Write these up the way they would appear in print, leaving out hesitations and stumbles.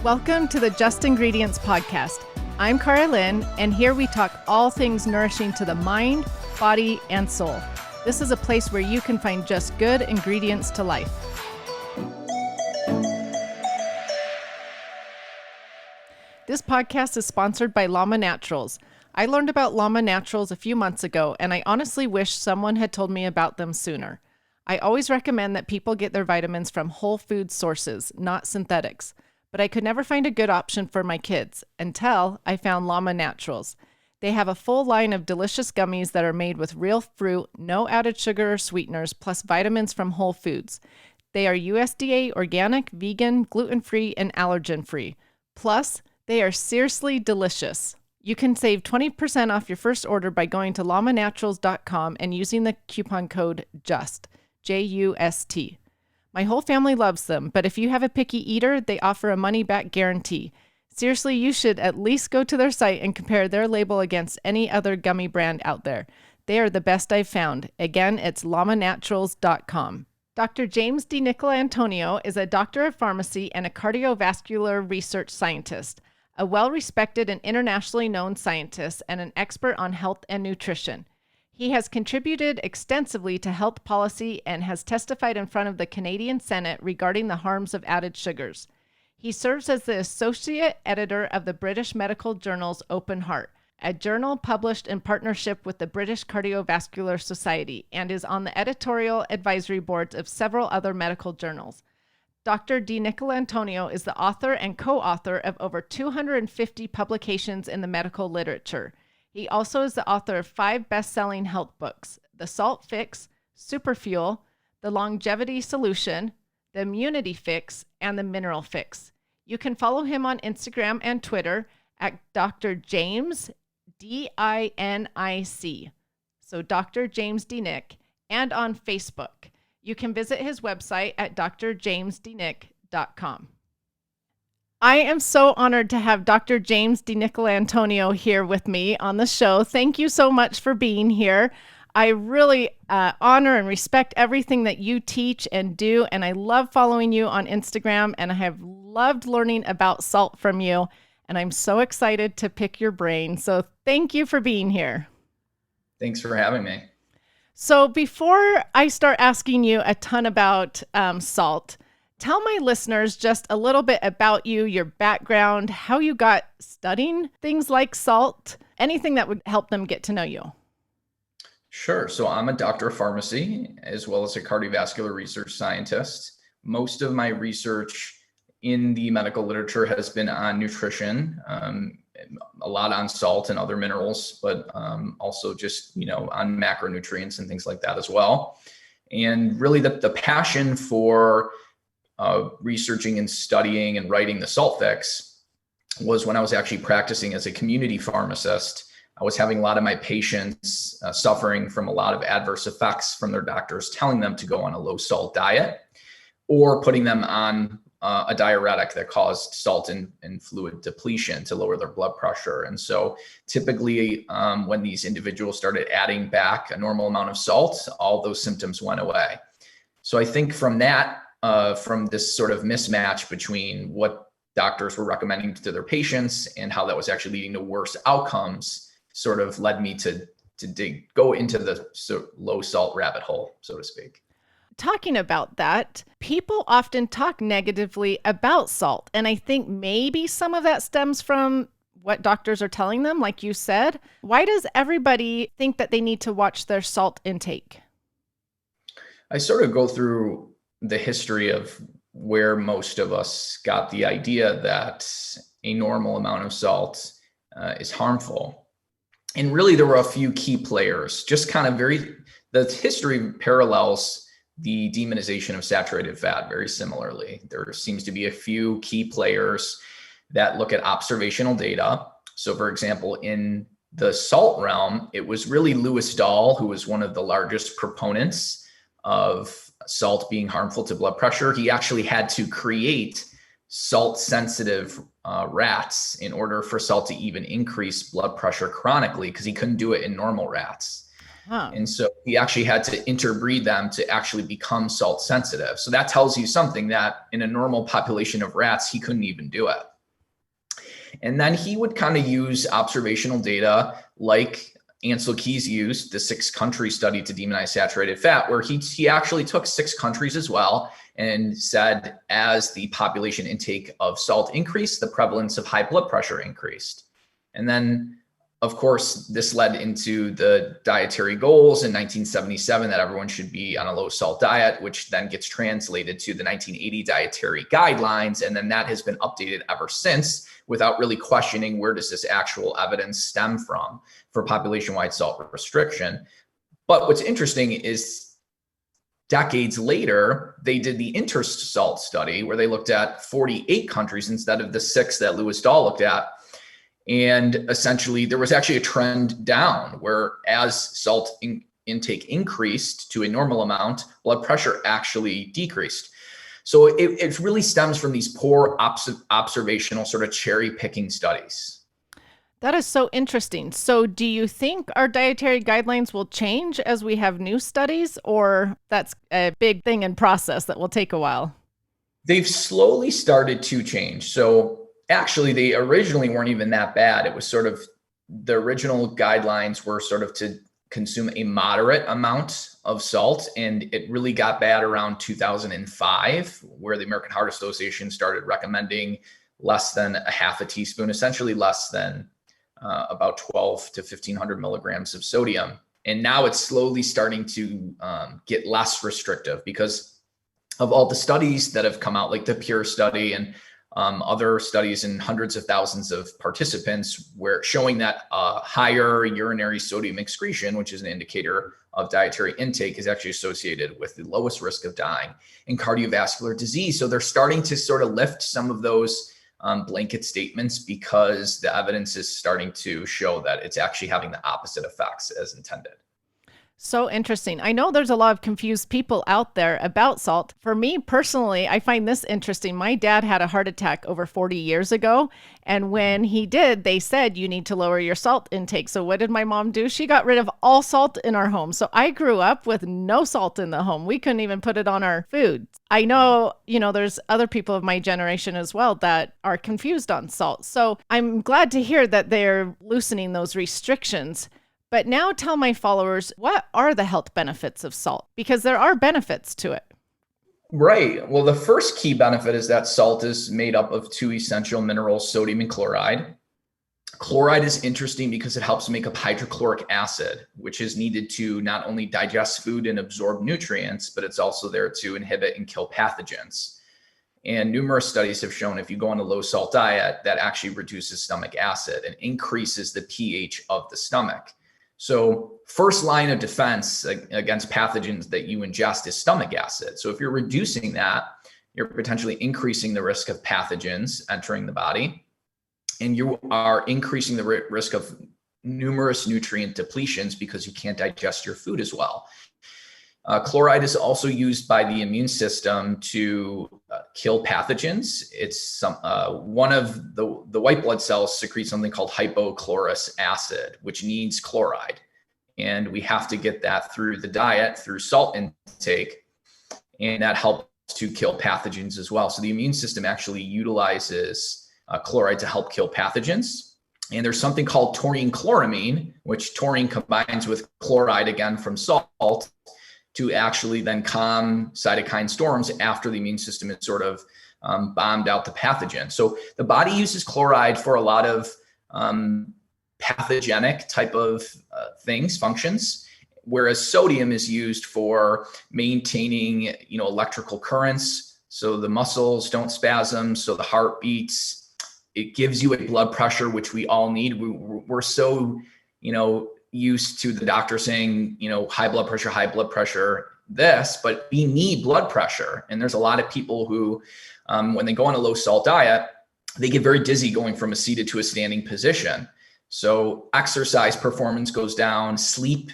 Welcome to the Just Ingredients podcast. I'm Cara Lynn, and here we talk all things nourishing to the mind, body, and soul. This is a place where you can find just good ingredients to life. This podcast is sponsored by Llama Naturals. I learned about Llama Naturals a few months ago, and I honestly wish someone had told me about them sooner. I always recommend that people get their vitamins from whole food sources, not synthetics. But I could never find a good option for my kids until I found Llama Naturals. They have a full line of delicious gummies that are made with real fruit, no added sugar or sweeteners, plus vitamins from whole foods. They are USDA organic, vegan, gluten-free, and allergen-free. Plus, they are seriously delicious. You can save 20% off your first order by going to llamaNaturals.com and using the coupon code JUST, J-U-S-T. My whole family loves them, but if you have a picky eater, they offer a money-back guarantee. Seriously, you should at least go to their site and compare their label against any other gummy brand out there. They are the best I've found. Again, it's llamaNaturals.com. Dr. James DiNicolantonio is a doctor of pharmacy and a cardiovascular research scientist, a well-respected and internationally known scientist and an expert on health and nutrition. He has contributed extensively to health policy and has testified in front of the Canadian Senate regarding the harms of added sugars. He serves as the associate editor of the British medical journal's Open Heart, a journal published in partnership with the British Cardiovascular Society, and is on the editorial advisory boards of several other medical journals. Dr. DiNicolantonio is the author and co-author of over 250 publications in the medical literature. He also is the author of 5 best-selling health books, The Salt Fix, Superfuel, The Longevity Solution, The Immunity Fix, and The Mineral Fix. You can follow him on Instagram and Twitter at Dr. James, D-I-N-I-C. So Dr. James DiNic, and on Facebook. You can visit his website at drjamesdinic.com. I am so honored to have Dr. James DiNicolantonio here with me on the show. Thank you so much for being here. I really honor and respect everything that you teach and do, and I love following you on Instagram, and I have loved learning about salt from you, and I'm so excited to pick your brain. So thank you for being here. Thanks for having me. So before I start asking you a ton about salt, tell my listeners just a little bit about you, your background, how you got studying things like salt, anything that would help them get to know you. Sure. So I'm a doctor of pharmacy as well as a cardiovascular research scientist. Most of my research in the medical literature has been on nutrition, a lot on salt and other minerals, but also just, on macronutrients and things like that as well. And really the passion for researching and studying and writing the Salt Fix was when I was actually practicing as a community pharmacist. I was having a lot of my patients suffering from a lot of adverse effects from their doctors telling them to go on a low salt diet or putting them on a diuretic that caused salt and fluid depletion to lower their blood pressure. And so typically when these individuals started adding back a normal amount of salt, all those symptoms went away. So I think from that, from this sort of mismatch between what doctors were recommending to their patients and how that was actually leading to worse outcomes sort of led me to go into the low salt rabbit hole, so to speak. Talking about that, people often talk negatively about salt. And I think maybe some of that stems from what doctors are telling them, like you said. Why does everybody think that they need to watch their salt intake? I sort of go through the history of where most of us got the idea that a normal amount of salt is harmful. And really there were a few key players, just kind of the history parallels the demonization of saturated fat very similarly. There seems to be a few key players that look at observational data. So for example, in the salt realm, it was really Lewis Dahl, who was one of the largest proponents of salt being harmful to blood pressure. He actually had to create salt sensitive rats in order for salt to even increase blood pressure chronically, because he couldn't do it in normal rats. Huh. And so he actually had to interbreed them to actually become salt sensitive. So that tells you something, that in a normal population of rats, he couldn't even do it. And then he would kind of use observational data like Ansel Keys used, the 6-country study to demonize saturated fat, where he actually took 6 countries as well and said, as the population intake of salt increased, the prevalence of high blood pressure increased. And then, of course, this led into the dietary goals in 1977 that everyone should be on a low salt diet, which then gets translated to the 1980 Dietary Guidelines. And then that has been updated ever since without really questioning where does this actual evidence stem from for population-wide salt restriction. But what's interesting is decades later, they did the InterSalt study where they looked at 48 countries instead of the 6 that Lewis Dahl looked at. And essentially, there was actually a trend down where as salt intake increased to a normal amount, blood pressure actually decreased. So it really stems from these poor observational sort of cherry picking studies. That is so interesting. So do you think our dietary guidelines will change as we have new studies, or that's a big thing in process that will take a while? They've slowly started to change. So actually, they originally weren't even that bad. It was sort of, the original guidelines were sort of to consume a moderate amount of salt. And it really got bad around 2005, where the American Heart Association started recommending less than a half a teaspoon, essentially less than about 12 to 1500 milligrams of sodium. And now it's slowly starting to get less restrictive because of all the studies that have come out, like the PURE study and other studies in hundreds of thousands of participants, where showing that higher urinary sodium excretion, which is an indicator of dietary intake, is actually associated with the lowest risk of dying in cardiovascular disease. So they're starting to sort of lift some of those blanket statements because the evidence is starting to show that it's actually having the opposite effects as intended. So interesting. I know there's a lot of confused people out there about salt. For me personally, I find this interesting. My dad had a heart attack over 40 years ago. And when he did, they said you need to lower your salt intake. So what did my mom do? She got rid of all salt in our home. So I grew up with no salt in the home. We couldn't even put it on our food. I know, there's other people of my generation as well that are confused on salt. So I'm glad to hear that they're loosening those restrictions. But now tell my followers, what are the health benefits of salt? Because there are benefits to it. Right. Well, the first key benefit is that salt is made up of 2 essential minerals, sodium and chloride. Chloride is interesting because it helps make up hydrochloric acid, which is needed to not only digest food and absorb nutrients, but it's also there to inhibit and kill pathogens. And numerous studies have shown if you go on a low salt diet, that actually reduces stomach acid and increases the pH of the stomach. So first line of defense against pathogens that you ingest is stomach acid. So if you're reducing that, you're potentially increasing the risk of pathogens entering the body, and you are increasing the risk of numerous nutrient depletions because you can't digest your food as well. Chloride is also used by the immune system to kill pathogens. It's one of the white blood cells secrete something called hypochlorous acid, which needs chloride. And we have to get that through the diet, through salt intake, and that helps to kill pathogens as well. So the immune system actually utilizes chloride to help kill pathogens. And there's something called taurine chloramine, which taurine combines with chloride again from salt to actually then calm cytokine storms after the immune system is sort of bombed out the pathogen. So the body uses chloride for a lot of pathogenic type of functions, whereas sodium is used for maintaining, electrical currents, so the muscles don't spasm, so the heart beats. It gives you a blood pressure, which we all need. We're so, used to the doctor saying, high blood pressure, but we need blood pressure. And there's a lot of people who, when they go on a low salt diet, they get very dizzy going from a seated to a standing position. So exercise performance goes down, sleep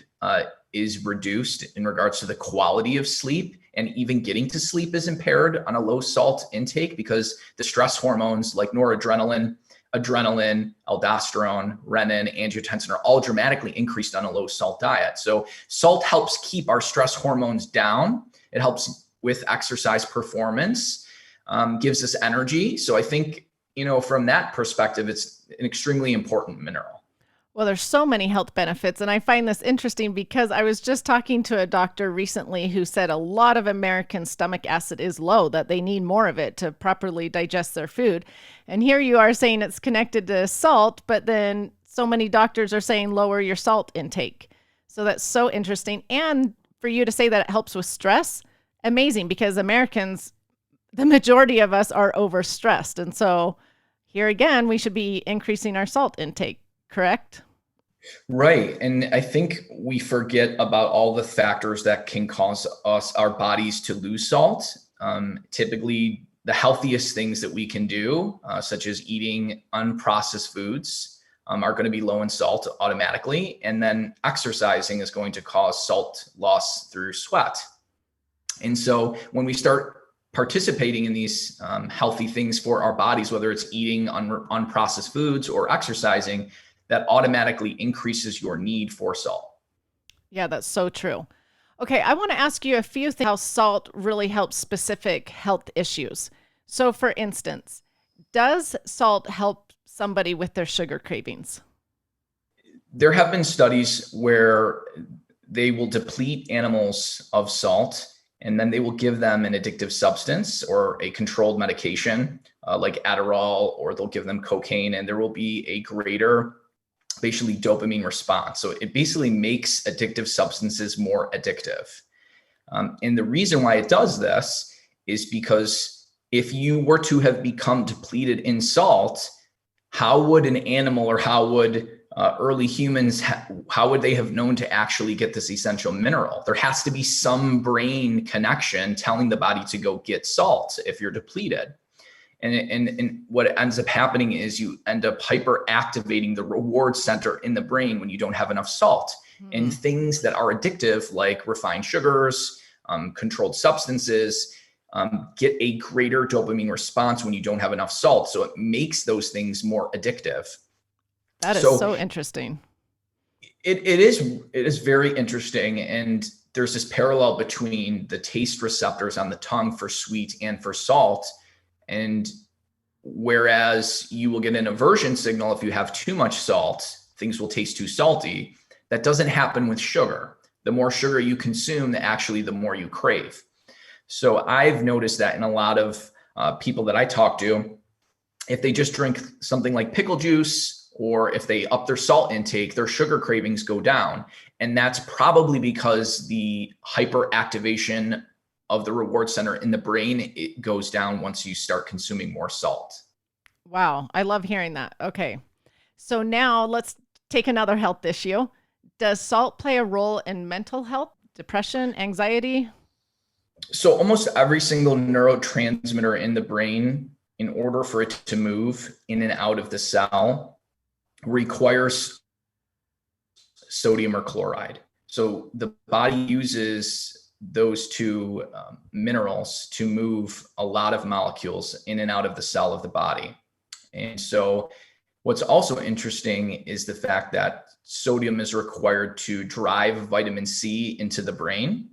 is reduced in regards to the quality of sleep, and even getting to sleep is impaired on a low salt intake because the stress hormones like noradrenaline adrenaline, aldosterone, renin, angiotensin are all dramatically increased on a low salt diet. So salt helps keep our stress hormones down. It helps with exercise performance, gives us energy. So I think, from that perspective, it's an extremely important mineral. Well, there's so many health benefits, and I find this interesting because I was just talking to a doctor recently who said a lot of Americans' stomach acid is low, that they need more of it to properly digest their food. And here you are saying it's connected to salt, but then so many doctors are saying lower your salt intake. So that's so interesting. And for you to say that it helps with stress, amazing, because Americans, the majority of us are overstressed. And so here again, we should be increasing our salt intake, correct? Right. And I think we forget about all the factors that can cause our bodies to lose salt. Typically, the healthiest things that we can do, such as eating unprocessed foods, are going to be low in salt automatically. And then exercising is going to cause salt loss through sweat. And so when we start participating in these healthy things for our bodies, whether it's eating unprocessed foods or exercising, that automatically increases your need for salt. Yeah, that's so true. Okay, I want to ask you a few things how salt really helps specific health issues. So, for instance, does salt help somebody with their sugar cravings? There have been studies where they will deplete animals of salt and then they will give them an addictive substance or a controlled medication like Adderall, or they'll give them cocaine, and there will be a greater basically dopamine response. So it basically makes addictive substances more addictive. And the reason why it does this is because if you were to have become depleted in salt, how would an animal, or how would early humans, how would they have known to actually get this essential mineral? There has to be some brain connection telling the body to go get salt if you're depleted. And what ends up happening is you end up hyperactivating the reward center in the brain when you don't have enough salt. And things that are addictive, like refined sugars, controlled substances, get a greater dopamine response when you don't have enough salt. So it makes those things more addictive. That is so interesting. It is very interesting. And there's this parallel between the taste receptors on the tongue for sweet and for salt. And whereas you will get an aversion signal if you have too much salt, things will taste too salty. That doesn't happen with sugar. The more sugar you consume, the more you crave. So I've noticed that in a lot of people that I talk to, if they just drink something like pickle juice, or if they up their salt intake, their sugar cravings go down. And that's probably because the hyperactivation of the reward center in the brain, it goes down once you start consuming more salt. Wow, I love hearing that. Okay, so now let's take another health issue. Does salt play a role in mental health, depression, anxiety? So almost every single neurotransmitter in the brain, in order for it to move in and out of the cell, requires sodium or chloride. So the body uses those two minerals to move a lot of molecules in and out of the cell of the body. And so what's also interesting is the fact that sodium is required to drive vitamin C into the brain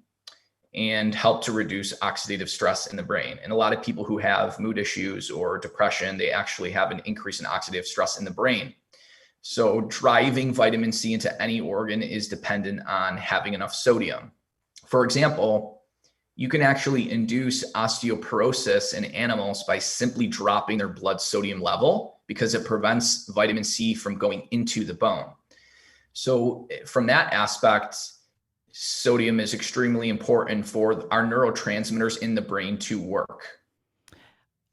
and help to reduce oxidative stress in the brain. And a lot of people who have mood issues or depression, they actually have an increase in oxidative stress in the brain. So driving vitamin C into any organ is dependent on having enough sodium. For example, you can actually induce osteoporosis in animals by simply dropping their blood sodium level, because it prevents vitamin C from going into the bone. So from that aspect, sodium is extremely important for our neurotransmitters in the brain to work.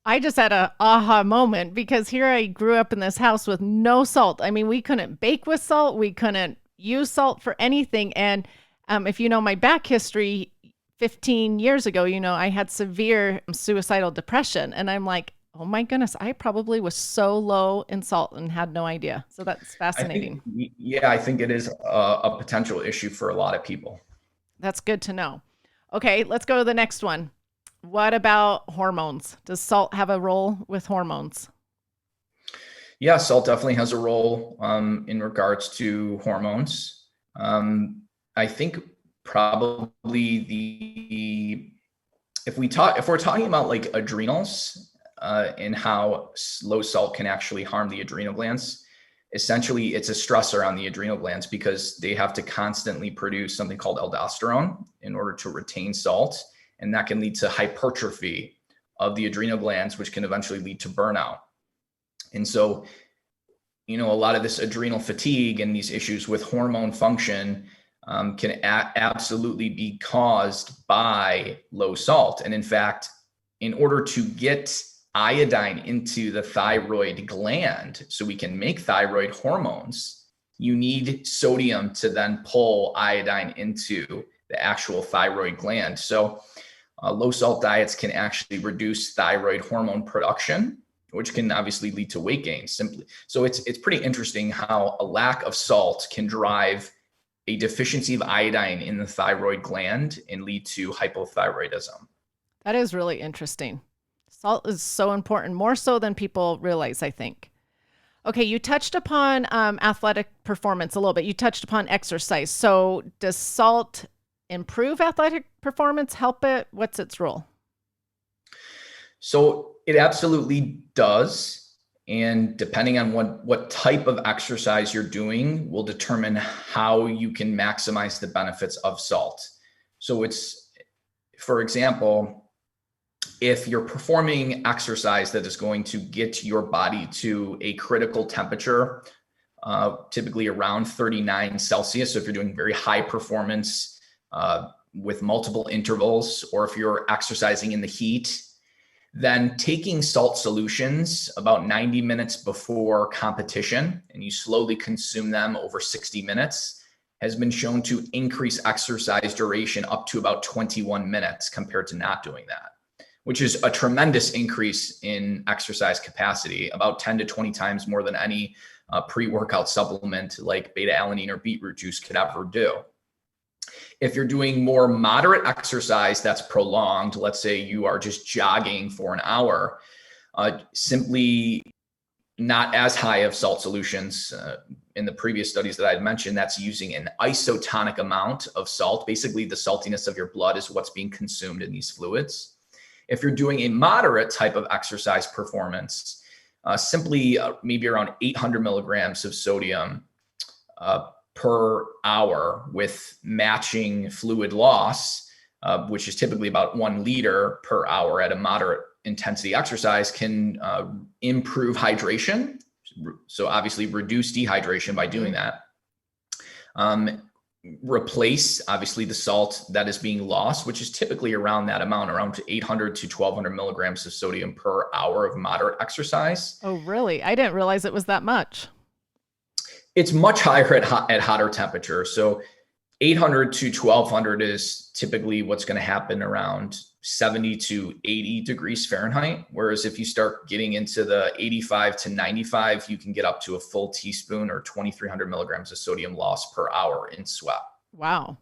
I just had a aha moment, because here I grew up in this house with no salt. I mean, we couldn't bake with salt. We couldn't use salt for anything. And if you know my back history, 15 years ago, I had severe suicidal depression. And I'm like, oh my goodness, I probably was so low in salt and had no idea. So that's fascinating. I think it is a potential issue for a lot of people. That's good to know. Okay, let's go to the next one. What about hormones? Does salt have a role with hormones? Yeah, salt definitely has a role in regards to hormones. I think probably if we're talking about like adrenals and how low salt can actually harm the adrenal glands, essentially it's a stressor on the adrenal glands because they have to constantly produce something called aldosterone in order to retain salt, and that can lead to hypertrophy of the adrenal glands, which can eventually lead to burnout. And so, a lot of this adrenal fatigue and these issues with hormone function can absolutely be caused by low salt. And in fact, in order to get iodine into the thyroid gland so we can make thyroid hormones, you need sodium to then pull iodine into the actual thyroid gland. So low salt diets can actually reduce thyroid hormone production, which can obviously lead to weight gain simply. So it's pretty interesting how a lack of salt can drive a deficiency of iodine in the thyroid gland and lead to hypothyroidism. That is really interesting. Salt is so important, more so than people realize, I think. Okay, you touched upon athletic performance a little bit. You touched upon exercise. So does salt improve athletic performance, help it? What's its role? So it absolutely does. And depending on what type of exercise you're doing will determine how you can maximize the benefits of salt. So it's, for example, if you're performing exercise that is going to get your body to a critical temperature, typically around 39 Celsius. So if you're doing very high performance with multiple intervals, or if you're exercising in the heat, then taking salt solutions about 90 minutes before competition, and you slowly consume them over 60 minutes, has been shown to increase exercise duration up to about 21 minutes compared to not doing that, which is a tremendous increase in exercise capacity, about 10 to 20 times more than any pre-workout supplement like beta-alanine or beetroot juice could ever do. If you're doing more moderate exercise that's prolonged, let's say you are just jogging for an hour, simply not as high of salt solutions. In the previous studies that I had mentioned, that's using an isotonic amount of salt. Basically, the saltiness of your blood is what's being consumed in these fluids. If you're doing a moderate type of exercise performance, simply maybe around 800 milligrams of sodium per hour with matching fluid loss, which is typically about 1 liter per hour at a moderate intensity exercise, can improve hydration. So obviously reduce dehydration by doing that. Replace obviously the salt that is being lost, which is typically around that amount, around 800 to 1200 milligrams of sodium per hour of moderate exercise. Oh, really? I didn't realize it was that much. It's much higher at hotter temperatures. So 800 to 1200 is typically what's going to happen around 70 to 80 degrees Fahrenheit. Whereas if you start getting into the 85 to 95, you can get up to a full teaspoon or 2300 milligrams of sodium loss per hour in sweat. Wow.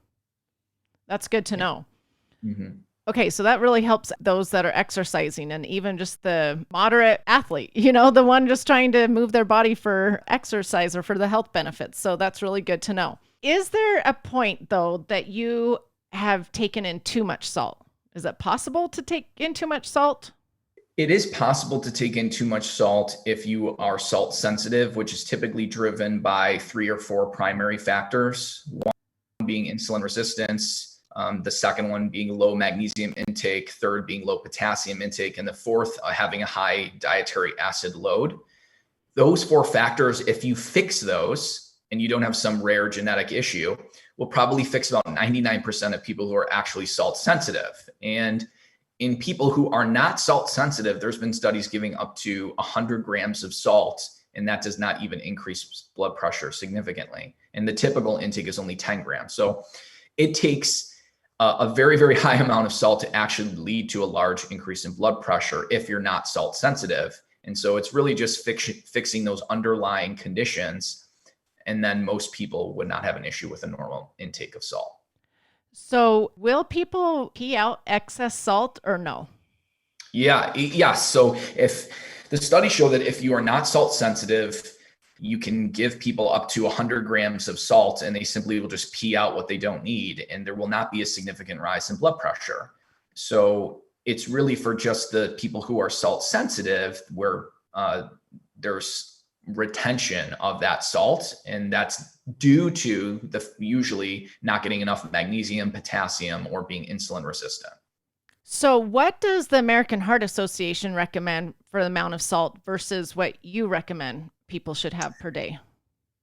That's good to know. Mm-hmm. Okay, so that really helps those that are exercising, and even just the moderate athlete, the one just trying to move their body for exercise or for the health benefits. So that's really good to know. Is there a point, though, that you have taken in too much salt? Is it possible to take in too much salt? It is possible to take in too much salt if you are salt sensitive, which is typically driven by 3 or 4 primary factors. One being insulin resistance, the second one being low magnesium intake, third being low potassium intake, and the fourth having a high dietary acid load. Those 4 factors, if you fix those and you don't have some rare genetic issue, will probably fix about 99% of people who are actually salt sensitive. And in people who are not salt sensitive, there's been studies giving up to 100 grams of salt, and that does not even increase blood pressure significantly. And the typical intake is only 10 grams. So it takes a very, very high amount of salt to actually lead to a large increase in blood pressure if you're not salt sensitive. And so it's really just fixing those underlying conditions. And then most people would not have an issue with a normal intake of salt. So will people pee out excess salt or no? Yeah. So if The studies show that if you are not salt sensitive, you can give people up to 100 grams of salt and they simply will just pee out what they don't need, and there will not be a significant rise in blood pressure. So it's really for just the people who are salt sensitive where there's retention of that salt, and that's due to the usually not getting enough magnesium, potassium, or being insulin resistant. So what does the American Heart Association recommend for the amount of salt versus what you recommend people should have per day?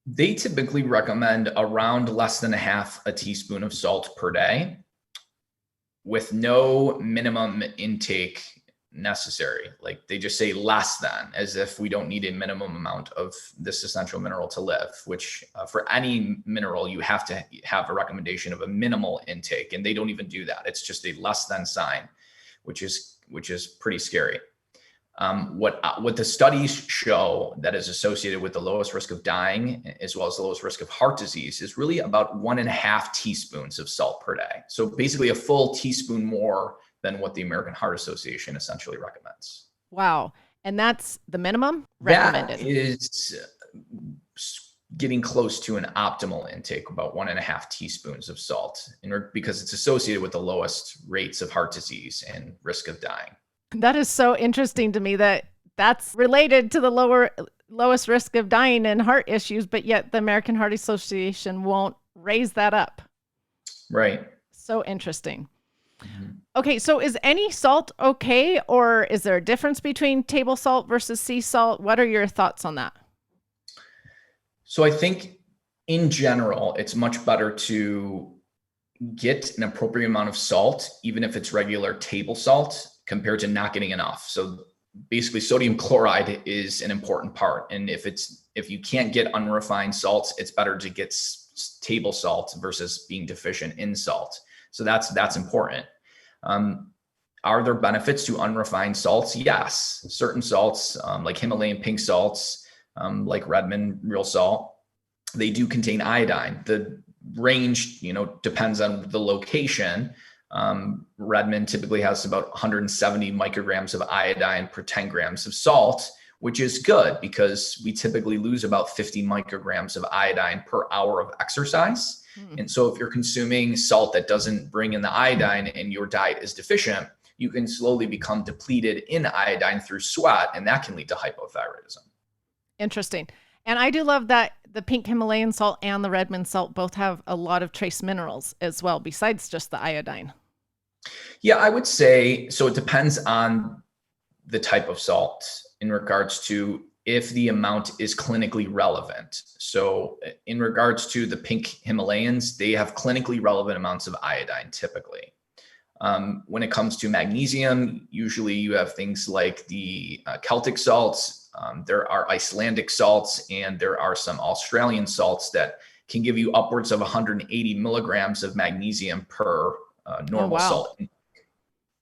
They typically recommend around less than a half a teaspoon of salt per day with no minimum intake necessary. Like they just say less than, as if we don't need a minimum amount of this essential mineral to live, which for any mineral, you have to have a recommendation of a minimal intake, and they don't even do that. It's just a less than sign, which is pretty scary. What the studies show that is associated with the lowest risk of dying, as well as the lowest risk of heart disease, is really about 1.5 teaspoons of salt per day. So basically a full teaspoon more than what the American Heart Association essentially recommends. Wow. And that's the minimum recommended? That is getting close to an optimal intake, about 1.5 teaspoons of salt, because it's associated with the lowest rates of heart disease and risk of dying. That is so interesting to me that that's related to the lowest risk of dying and heart issues, but yet the American Heart Association won't raise that up. Right. So interesting. Mm-hmm. Okay, so is any salt okay, or is there a difference between table salt versus sea salt? What are your thoughts on that? So I think in general, it's much better to get an appropriate amount of salt, even if it's regular table salt, compared to not getting enough. So basically sodium chloride is an important part. And if you can't get unrefined salts, it's better to get table salt versus being deficient in salt. So that's important. Are there benefits to unrefined salts? Yes. Certain salts, like Himalayan pink salts, like Redmond real salt, they do contain iodine. The range, depends on the location. Redmond typically has about 170 micrograms of iodine per 10 grams of salt, which is good because we typically lose about 50 micrograms of iodine per hour of exercise. And so if you're consuming salt that doesn't bring in the iodine and your diet is deficient, you can slowly become depleted in iodine through sweat, and that can lead to hypothyroidism. Interesting. And I do love that the pink Himalayan salt and the Redmond salt both have a lot of trace minerals as well, besides just the iodine. Yeah, I would say, so it depends on the type of salt in regards to if the amount is clinically relevant. So in regards to the pink Himalayans, they have clinically relevant amounts of iodine typically. When it comes to magnesium, usually you have things like the Celtic salts, there are Icelandic salts, and there are some Australian salts that can give you upwards of 180 milligrams of magnesium per normal salt.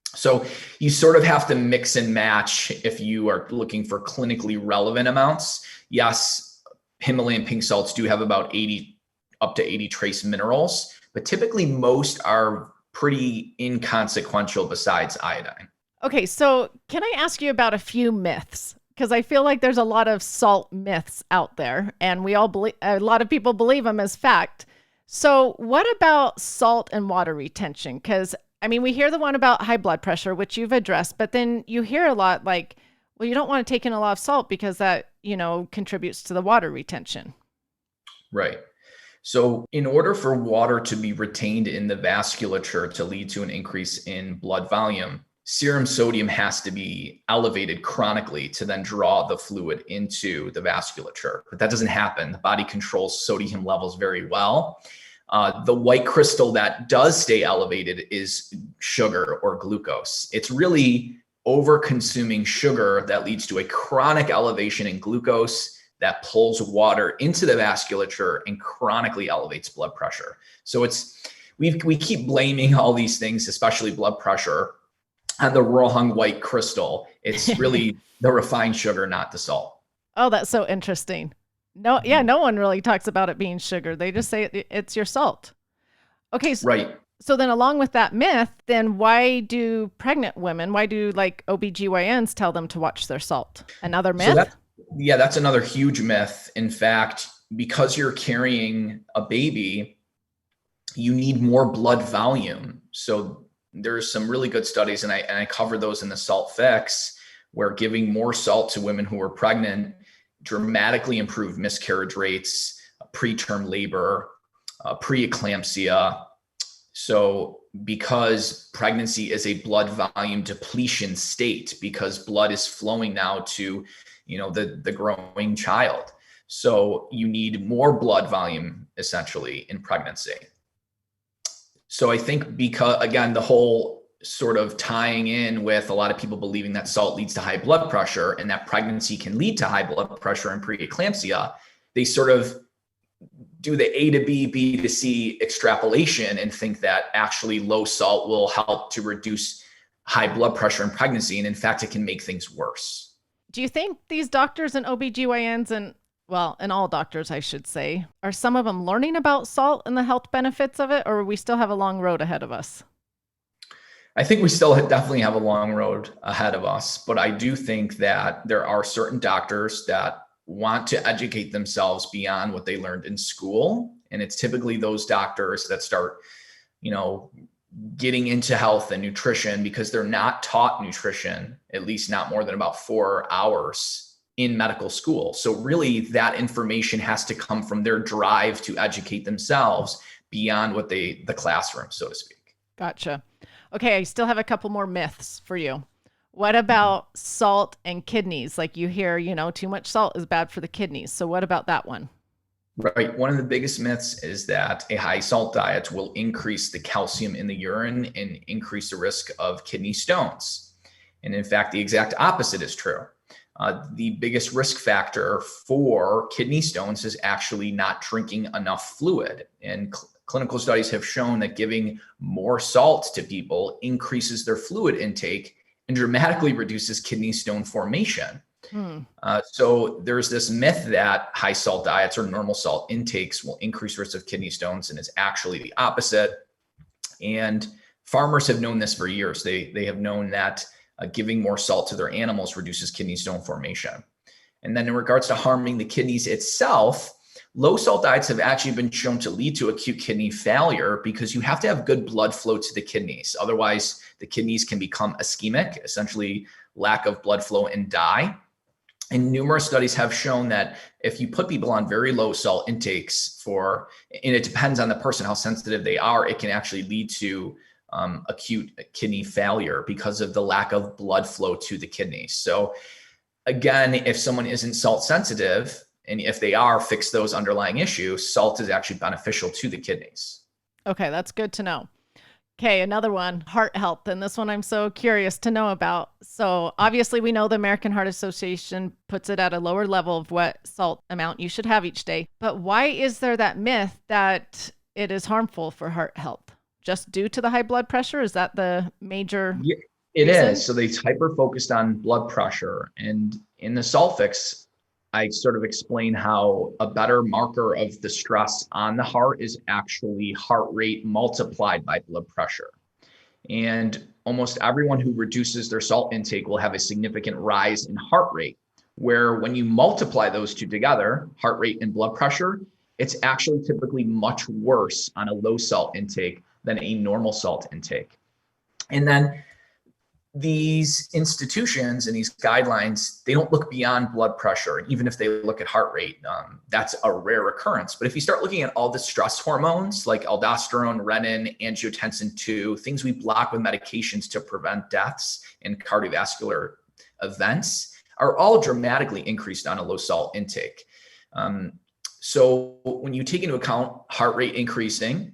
So you sort of have to mix and match if you are looking for clinically relevant amounts. Yes, Himalayan pink salts do have about 80 up to 80 trace minerals, but typically most are pretty inconsequential besides iodine. Okay, so can I ask you about a few myths? Because I feel like there's a lot of salt myths out there, and a lot of people believe them as fact. So what about salt and water retention? Because we hear the one about high blood pressure, which you've addressed, but then you hear a lot like, well, you don't want to take in a lot of salt because that, contributes to the water retention. Right. So in order for water to be retained in the vasculature to lead to an increase in blood volume, serum sodium has to be elevated chronically to then draw the fluid into the vasculature. But that doesn't happen. The body controls sodium levels very well. The white crystal that does stay elevated is sugar or glucose. It's really over-consuming sugar that leads to a chronic elevation in glucose that pulls water into the vasculature and chronically elevates blood pressure. So we keep blaming all these things, especially blood pressure, on the wrong white crystal. It's really the refined sugar, not the salt. Oh, that's so interesting. No one really talks about it being sugar. They just say it's your salt. Okay. Right. So then along with that myth, then why do pregnant women, why do like OBGYNs tell them to watch their salt? Another So myth? that's another huge myth. In fact, because you're carrying a baby, you need more blood volume. So there's some really good studies, and I cover those in the Salt Fix, where giving more salt to women who are pregnant dramatically improved miscarriage rates, preterm labor, preeclampsia. So because pregnancy is a blood volume depletion state, because blood is flowing now to, the growing child. So you need more blood volume essentially in pregnancy. So I think because, again, the whole sort of tying in with a lot of people believing that salt leads to high blood pressure and that pregnancy can lead to high blood pressure and preeclampsia, they sort of do the A to B, B to C extrapolation and think that actually low salt will help to reduce high blood pressure in pregnancy. And in fact, it can make things worse. Do you think these doctors and OBGYNs and all doctors, I should say, are some of them learning about salt and the health benefits of it, or we still have a long road ahead of us? I think we still definitely have a long road ahead of us, but I do think that there are certain doctors that want to educate themselves beyond what they learned in school. And it's typically those doctors that start, getting into health and nutrition because they're not taught nutrition, at least not more than about 4 hours in medical school. So really that information has to come from their drive to educate themselves beyond what the classroom, so to speak. Gotcha. Okay, I still have a couple more myths for you. What about salt and kidneys? Like you hear, too much salt is bad for the kidneys. So what about that one? Right. One of the biggest myths is that a high salt diet will increase the calcium in the urine and increase the risk of kidney stones. And in fact, the exact opposite is true. The biggest risk factor for kidney stones is actually not drinking enough fluid. And clinical studies have shown that giving more salt to people increases their fluid intake and dramatically reduces kidney stone formation. So there's this myth that high salt diets or normal salt intakes will increase risk of kidney stones, and it's actually the opposite. And farmers have known this for years. They have known that giving more salt to their animals reduces kidney stone formation. And then in regards to harming the kidneys itself, low salt diets have actually been shown to lead to acute kidney failure because you have to have good blood flow to the kidneys. Otherwise, the kidneys can become ischemic, essentially lack of blood flow, and die. And numerous studies have shown that if you put people on very low salt intakes and it depends on the person, how sensitive they are, it can actually lead to acute kidney failure because of the lack of blood flow to the kidneys. So again, if someone isn't salt sensitive, and if they are, fix those underlying issues, salt is actually beneficial to the kidneys. Okay, that's good to know. Okay, another one, heart health. And this one I'm so curious to know about. So obviously we know the American Heart Association puts it at a lower level of what salt amount you should have each day. But why is there that myth that it is harmful for heart health? Just due to the high blood pressure? Is that the major Yeah, it reason? is. So they hyper-focused on blood pressure. And in the Salt Fix, I sort of explain how a better marker of the stress on the heart is actually heart rate multiplied by blood pressure. And almost everyone who reduces their salt intake will have a significant rise in heart rate, where when you multiply those two together, heart rate and blood pressure, it's actually typically much worse on a low salt intake than a normal salt intake. And then these institutions and these guidelines, they don't look beyond blood pressure. And even if they look at heart rate, that's a rare occurrence. But if you start looking at all the stress hormones like aldosterone, renin, angiotensin 2, things we block with medications to prevent deaths and cardiovascular events, are all dramatically increased on a low salt intake. So when you take into account heart rate increasing,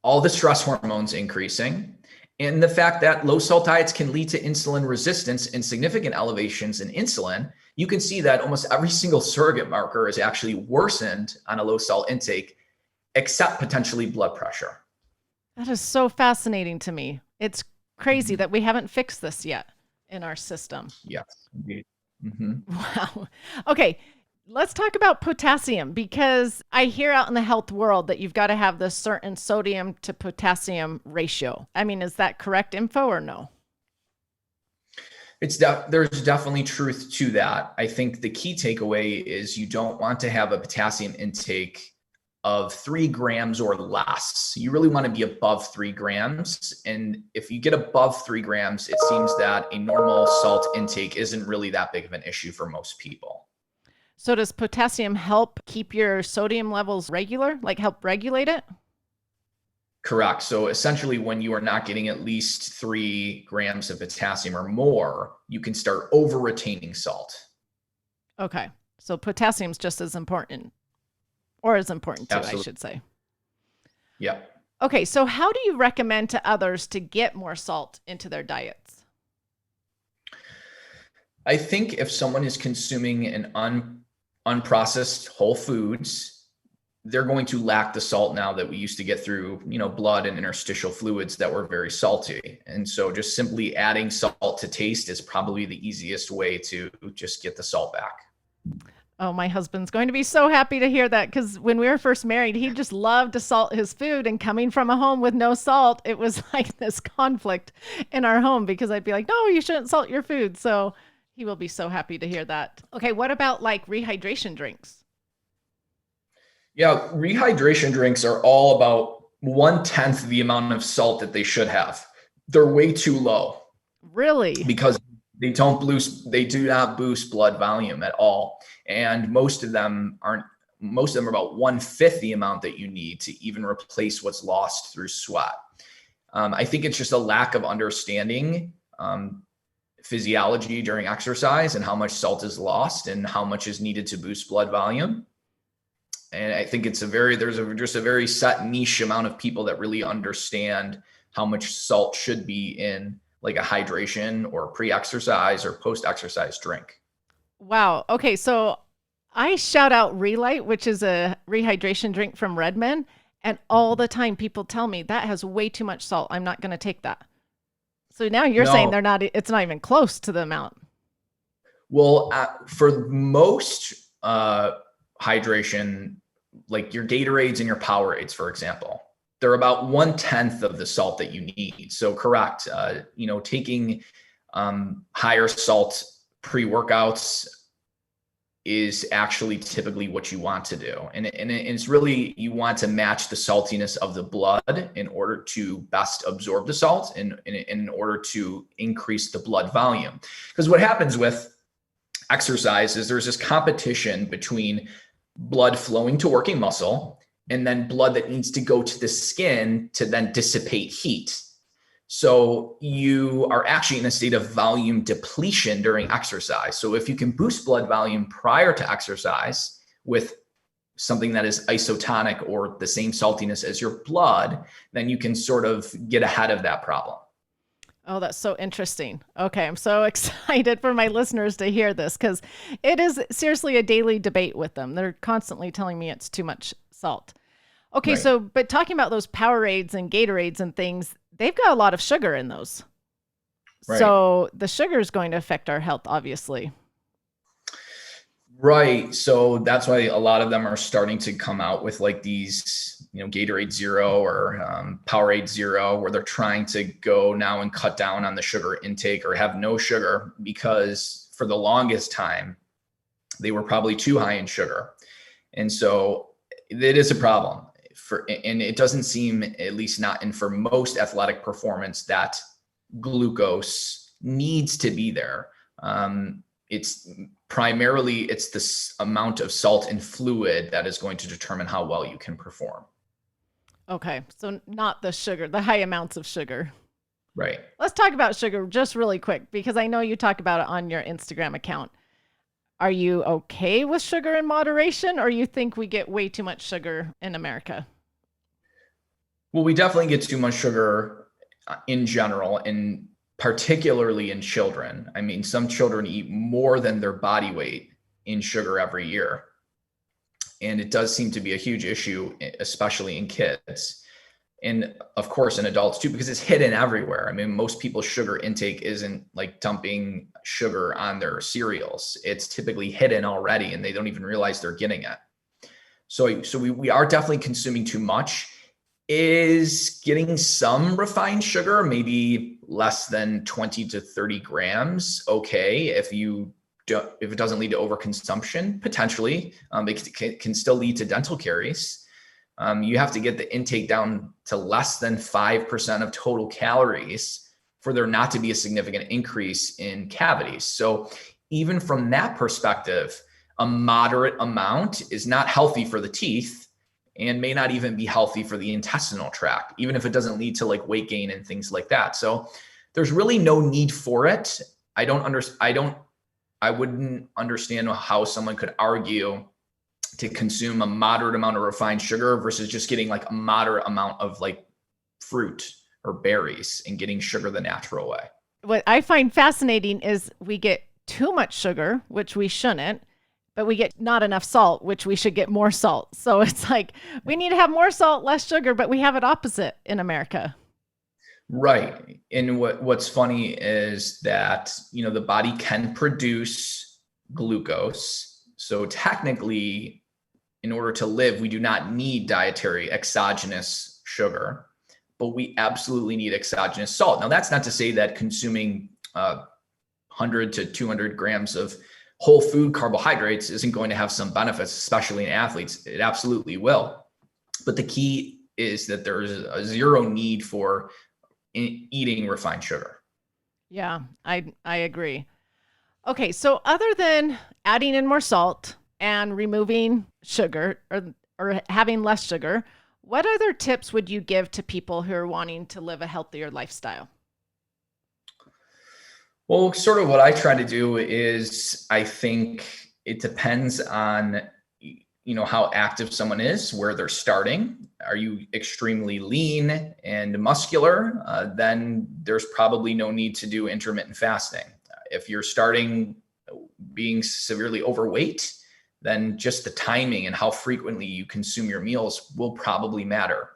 all the stress hormones increasing, and the fact that low salt diets can lead to insulin resistance and significant elevations in insulin, you can see that almost every single surrogate marker is actually worsened on a low salt intake, except potentially blood pressure. That is so fascinating to me. It's crazy that we haven't fixed this yet in our system. Yes, indeed. Wow. Okay. Let's talk about potassium, because I hear out in the health world that you've got to have this certain sodium to potassium ratio. I mean, is that correct info or no? There's definitely truth to that. I think the key takeaway is you don't want to have a potassium intake of 3 grams or less. You really want to be above 3 grams. And if you get above 3 grams, it seems that a normal salt intake isn't really that big of an issue for most people. So does potassium help keep your sodium levels regular, like help regulate it? Correct. So essentially, when you are not getting at least 3 grams of potassium or more, you can start over retaining salt. Okay. So potassium's just as important, or as important too, Absolutely. I should say. Yeah. Okay. So how do you recommend to others to get more salt into their diets? I think if someone is consuming an unprocessed whole foods, they're going to lack the salt now that we used to get through, blood and interstitial fluids that were very salty. And so just simply adding salt to taste is probably the easiest way to just get the salt back. Oh, my husband's going to be so happy to hear that, because when we were first married, he just loved to salt his food. And coming from a home with no salt, it was like this conflict in our home, because I'd be like, no, you shouldn't salt your food. So he will be so happy to hear that. Okay, what about like rehydration drinks? Yeah, rehydration drinks are all about 1/10 the amount of salt that they should have. They're way too low Really? because they do not boost blood volume at all. And most of them are about 1/5 the amount that you need to even replace what's lost through sweat. I think it's just a lack of understanding physiology during exercise and how much salt is lost and how much is needed to boost blood volume. And I think there's just a very set niche amount of people that really understand how much salt should be in like a hydration or pre-exercise or post-exercise drink. Wow. Okay, so I shout out Relight, which is a rehydration drink from Redmond, and all the time people tell me that has way too much salt. I'm not going to take that. So now you're saying No, it's not even close to the amount. well, for most hydration, like your Gatorades and your Powerades, for example, they're about 1/10 of the salt that you need. So correct, taking higher salt pre-workouts is actually typically what you want to do. And it's really, you want to match the saltiness of the blood in order to best absorb the salt and in order to increase the blood volume. Because what happens with exercise is there's this competition between blood flowing to working muscle and then blood that needs to go to the skin to then dissipate heat. So you are actually in a state of volume depletion during exercise. So if you can boost blood volume prior to exercise with something that is isotonic or the same saltiness as your blood, then you can sort of get ahead of that problem. Oh, that's so interesting. Okay, I'm so excited for my listeners to hear this, because it is seriously a daily debate with them. They're constantly telling me it's too much salt. Okay, Right. so but talking about those Powerades and Gatorades and things, they've got a lot of sugar in those. Right. So the sugar is going to affect our health, obviously. Right. So that's why a lot of them are starting to come out with like these, Gatorade Zero or Powerade Zero, where they're trying to go now and cut down on the sugar intake or have no sugar, because for the longest time, they were probably too high in sugar. And so it is a problem and it doesn't seem, at least not in for most athletic performance, that glucose needs to be there. It's this amount of salt and fluid that is going to determine how well you can perform. Okay, so not the sugar, the high amounts of sugar. Right. Let's talk about sugar just really quick, because I know you talk about it on your Instagram account. Are you okay with sugar in moderation, or you think we get way too much sugar in America? Well, we definitely get too much sugar in general, and particularly in children. I mean, some children eat more than their body weight in sugar every year. And it does seem to be a huge issue, especially in kids. And of course in adults too, because it's hidden everywhere. I mean, most people's sugar intake isn't like dumping sugar on their cereals. It's typically hidden already and they don't even realize they're getting it. So we are definitely consuming too much. Is getting some refined sugar, maybe less than 20 to 30 grams, okay? If it doesn't lead to overconsumption, potentially, it can still lead to dental caries. You have to get the intake down to less than 5% of total calories for there not to be a significant increase in cavities. So even from that perspective, a moderate amount is not healthy for the teeth and may not even be healthy for the intestinal tract, even if it doesn't lead to like weight gain and things like that. So there's really no need for it. I wouldn't understand how someone could argue to consume a moderate amount of refined sugar versus just getting like a moderate amount of like fruit or berries and getting sugar the natural way. What I find fascinating is we get too much sugar, which we shouldn't, but we get not enough salt, which we should get more salt. So it's like we need to have more salt, less sugar, but we have it opposite in America. Right. And what's funny is that, the body can produce glucose. So technically, in order to live, we do not need dietary exogenous sugar, but we absolutely need exogenous salt. Now, that's not to say that consuming 100 to 200 grams of whole food carbohydrates isn't going to have some benefits, especially in athletes. It absolutely will. But the key is that there is a zero need for eating refined sugar. Yeah, I agree. Okay, so other than adding in more salt and removing sugar or having less sugar, what other tips would you give to people who are wanting to live a healthier lifestyle? Well, sort of what I try to do is I think it depends on, how active someone is, where they're starting. Are you extremely lean and muscular? Then there's probably no need to do intermittent fasting. If you're starting being severely overweight, then just the timing and how frequently you consume your meals will probably matter.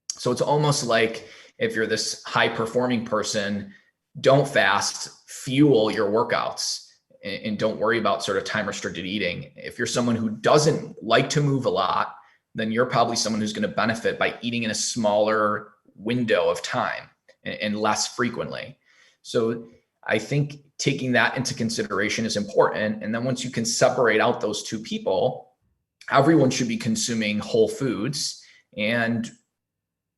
So it's almost like if you're this high performing person, don't fast, fuel your workouts and don't worry about sort of time restricted eating. If you're someone who doesn't like to move a lot, then you're probably someone who's going to benefit by eating in a smaller window of time and less frequently. So I think taking that into consideration is important. And then once you can separate out those two people, everyone should be consuming whole foods. And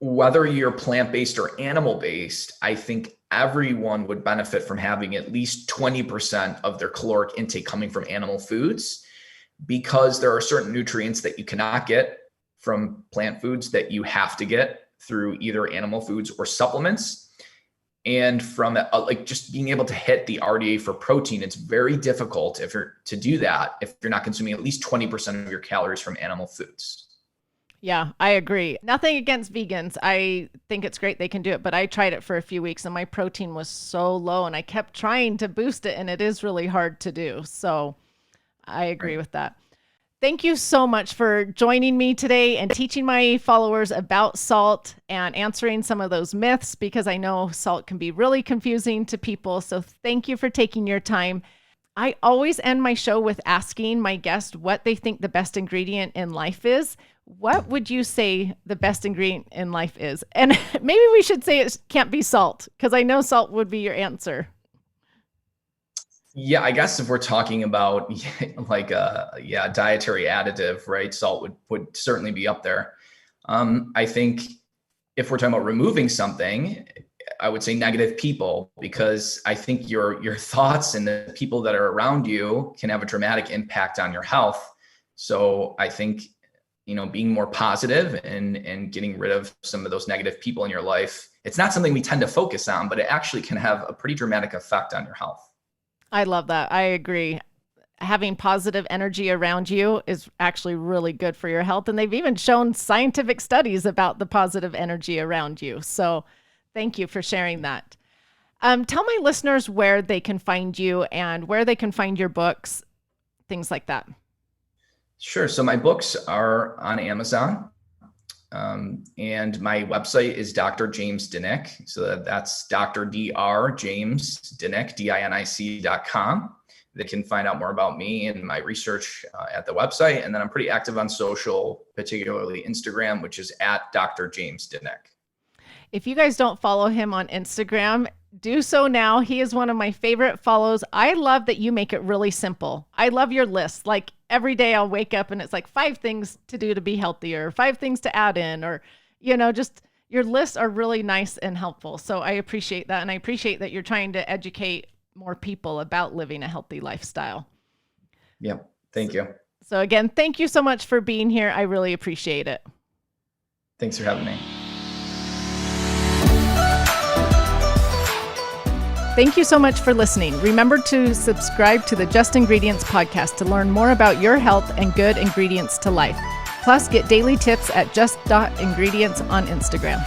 whether you're plant-based or animal-based, I think everyone would benefit from having at least 20% of their caloric intake coming from animal foods, because there are certain nutrients that you cannot get from plant foods that you have to get through either animal foods or supplements. And from like just being able to hit the RDA for protein, it's very difficult if you're not consuming at least 20% of your calories from animal foods. Yeah, I agree. Nothing against vegans. I think it's great they can do it, but I tried it for a few weeks and my protein was so low and I kept trying to boost it and it is really hard to do. So I agree with that. Thank you so much for joining me today and teaching my followers about salt and answering some of those myths, because I know salt can be really confusing to people. So thank you for taking your time. I always end my show with asking my guest what they think the best ingredient in life is. What would you say the best ingredient in life is? And maybe we should say it can't be salt, because I know salt would be your answer. Yeah, I guess if we're talking about like dietary additive, right? Salt would certainly be up there. I think if we're talking about removing something, I would say negative people, because I think your thoughts and the people that are around you can have a dramatic impact on your health. So I think, being more positive and getting rid of some of those negative people in your life, it's not something we tend to focus on, but it actually can have a pretty dramatic effect on your health. I love that. I agree. Having positive energy around you is actually really good for your health. And they've even shown scientific studies about the positive energy around you. So thank you for sharing that. Tell my listeners where they can find you and where they can find your books, things like that. Sure. So my books are on Amazon. And my website is Dr. James DiNic. So that's Dr. Dr. James DiNic, DINIC.com. They can find out more about me and my research at the website. And then I'm pretty active on social, particularly Instagram, which is at Dr. James DiNic. If you guys don't follow him on Instagram, do so now. He is one of my favorite follows. I love that you make it really simple. I love your list. Like every day I'll wake up and it's like 5 things to do to be healthier, 5 things to add in, or, just your lists are really nice and helpful. So I appreciate that. And I appreciate that you're trying to educate more people about living a healthy lifestyle. Yeah. Thank you. So again, thank you so much for being here. I really appreciate it. Thanks for having me. Thank you so much for listening. Remember to subscribe to the Just Ingredients podcast to learn more about your health and good ingredients to life. Plus, get daily tips at just.ingredients on Instagram.